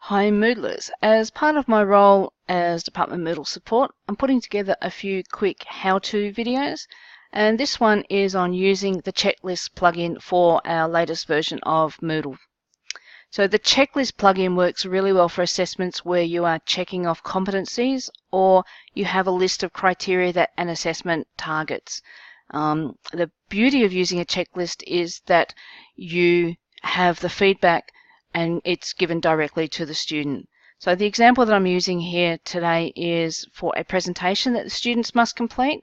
Hi Moodlers. As part of my role as Department Moodle support, I'm putting together a few quick how-to videos, and this one is on using the checklist plugin for our latest version of Moodle. So the checklist plugin works really well for assessments where you are checking off competencies or you have a list of criteria that an assessment targets. The beauty of using a checklist is that you have the feedback and it's given directly to the student. So the example that I'm using here today is for a presentation that the students must complete.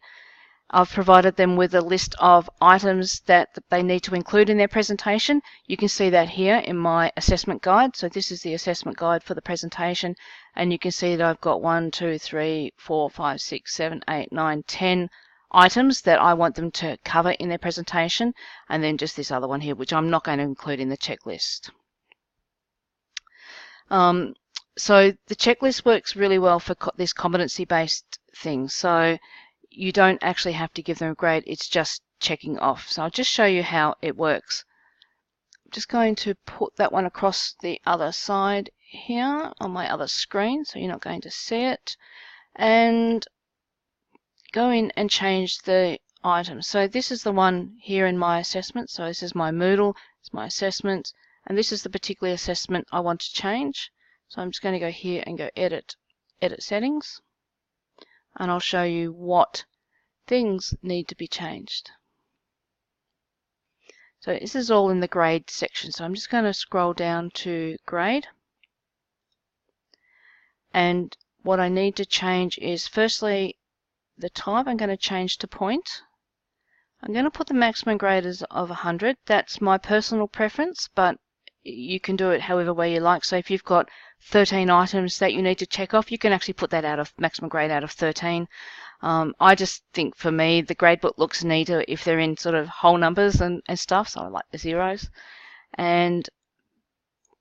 I've provided them with a list of items that they need to include in their presentation. You can see that here in my assessment guide. So this is the assessment guide for the presentation, and you can see that I've got 1, 2, 3, 4, 5, 6, 7, 8, 9, 10 items that I want them to cover in their presentation, and then just this other one here, which I'm not going to include in the checklist. So the checklist works really well for this competency-based thing. So you don't actually have to give them a grade, it's just checking off. So I'll just show you how it works. I'm just going to put that one across the other side here on my other screen, so you're not going to see it. And go in and change the item. So this is the one here in my assessment. So this is my Moodle, it's my assessment, and this is the particular assessment I want to change. So I'm just going to go here and go edit settings, and I'll show you what things need to be changed. So this is all in the grade section. So I'm just going to scroll down to grade, and what I need to change is firstly the type. I'm going to change to point. I'm going to put the maximum grade as of 100. That's my personal preference, but you can do it however way you like. So if you've got 13 items that you need to check off, you can actually put that out of maximum grade out of 13. I just think for me the gradebook looks neater if they're in sort of whole numbers and stuff, so I like the zeros. And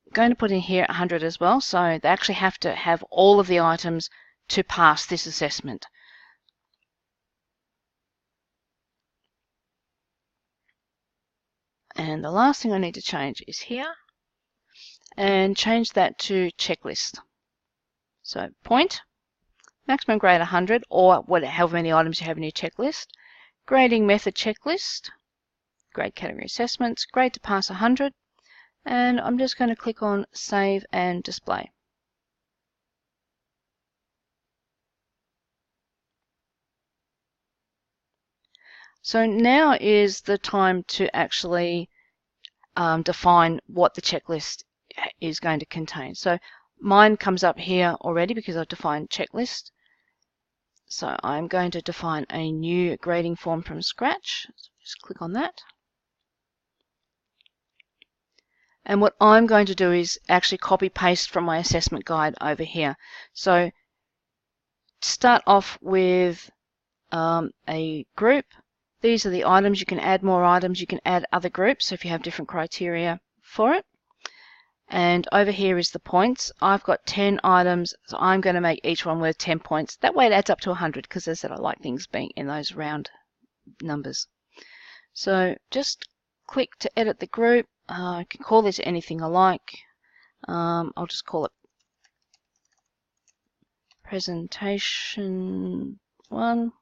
I'm going to put in here 100 as well, so they actually have to have all of the items to pass this assessment. And the last thing I need to change is here, and change that to checklist. So point, maximum grade 100, or however many items you have in your checklist. Grading method checklist, grade category assessments, grade to pass 100, and I'm just going to click on save and display. So now is the time to actually define what the checklist is going to contain. So mine comes up here already because I've defined checklist. So I'm going to define a new grading form from scratch. So just click on that. And what I'm going to do is actually copy paste from my assessment guide over here. So start off with a group. These are the items. You can add more items. You can add other groups if you have different criteria for it. And over here is the points. I've got 10 items, so I'm going to make each one worth 10 points. That way it adds up to 100 because as I said, I like things being in those round numbers. So just click to edit the group. I can call this anything I like. I'll just call it presentation 1.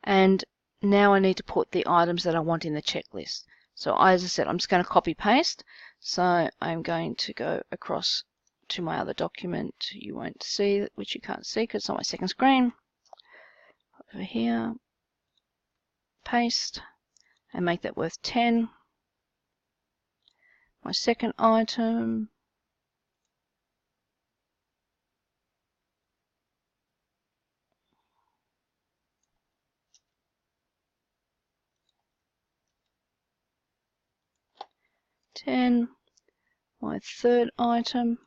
And now I need to put the items that I want in the checklist. So as I said, I'm just going to copy paste. So I'm going to go across to my other document. You won't see, which you can't see because it's on my second screen. Over here, paste, and make that worth 10. My second item. My third item.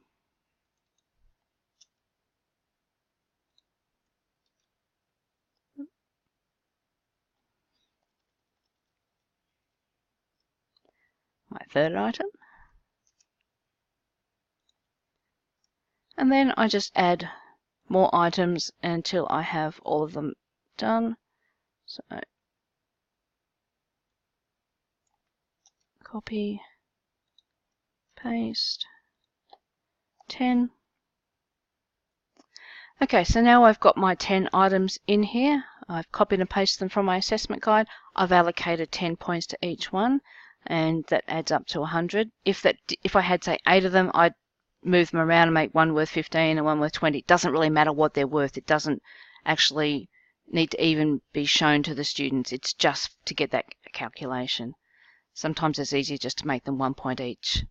My third item. And then I just add more items until I have all of them done. So copy, paste, 10. Okay, so now I've got my 10 items in here. I've copied and pasted them from my assessment guide. I've allocated 10 points to each one, and that adds up to 100. If I had, say, 8 of them, I'd move them around and make one worth 15 and one worth 20. It doesn't really matter what they're worth. It doesn't actually need to even be shown to the students. It's just to get that calculation. Sometimes it's easier just to make them 1 point each.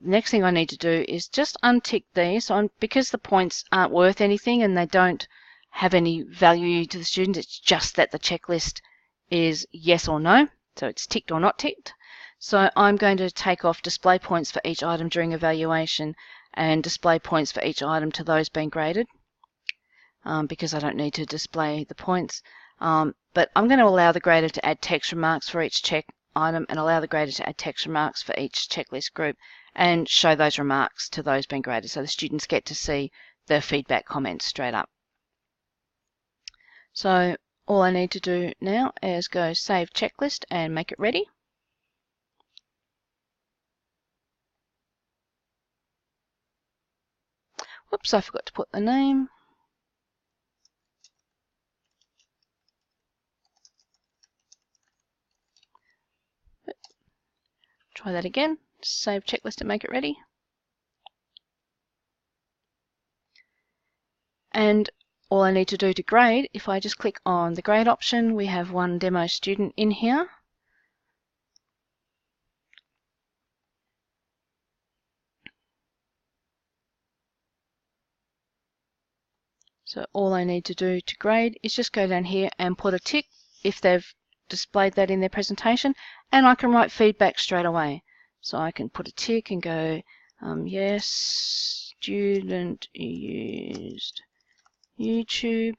Next thing I need to do is just untick these. So because the points aren't worth anything and they don't have any value to the student, it's just that the checklist is yes or no. So it's ticked or not ticked. So I'm going to take off display points for each item during evaluation and display points for each item to those being graded, because I don't need to display the points. But I'm going to allow the grader to add text remarks for each check item and allow the grader to add text remarks for each checklist group and show those remarks to those being graded so the students get to see the feedback comments straight up. So all I need to do now is go save checklist and make it ready. Whoops, I forgot to put the name. Try that again. Save checklist and make it ready. And all I need to do to grade, if I just click on the grade option, we have one demo student in here. So all I need to do to grade is just go down here and put a tick if they've displayed that in their presentation, and I can write feedback straight away. So I can put a tick and go, yes, student used YouTube.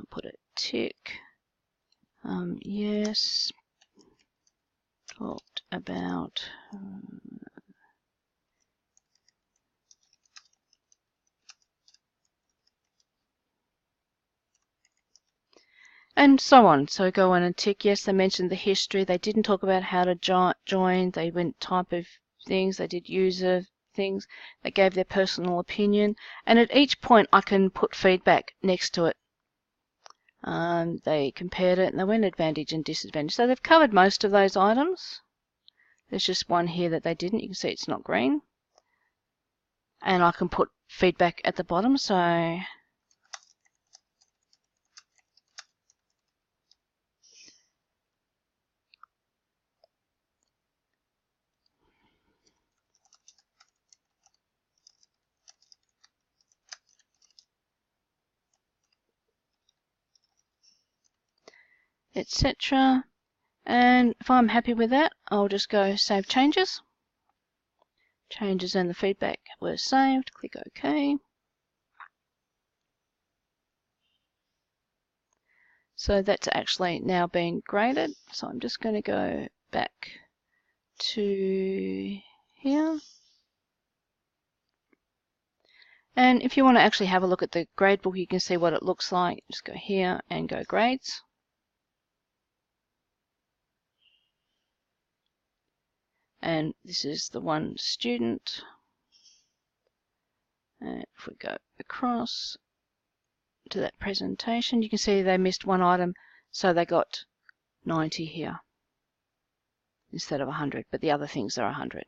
Put a tick. Yes, talked about and so on. So go on and tick, yes, they mentioned the history. They didn't talk about how to join. They went type of things. They did user things. They gave their personal opinion. And at each point, I can put feedback next to it. They compared it and they went advantage and disadvantage. So they've covered most of those items. There's just one here that they didn't. You can see it's not green. And I can put feedback at the bottom. So etc. And if I'm happy with that, I'll just go save changes. Changes and the feedback were saved. Click OK. So that's actually now been graded. So I'm just going to go back to here. And if you want to actually have a look at the gradebook, you can see what it looks like. Just go here and go grades. And this is the one student. And if we go across to that presentation, you can see they missed one item, so they got 90 here instead of 100, but the other things are 100.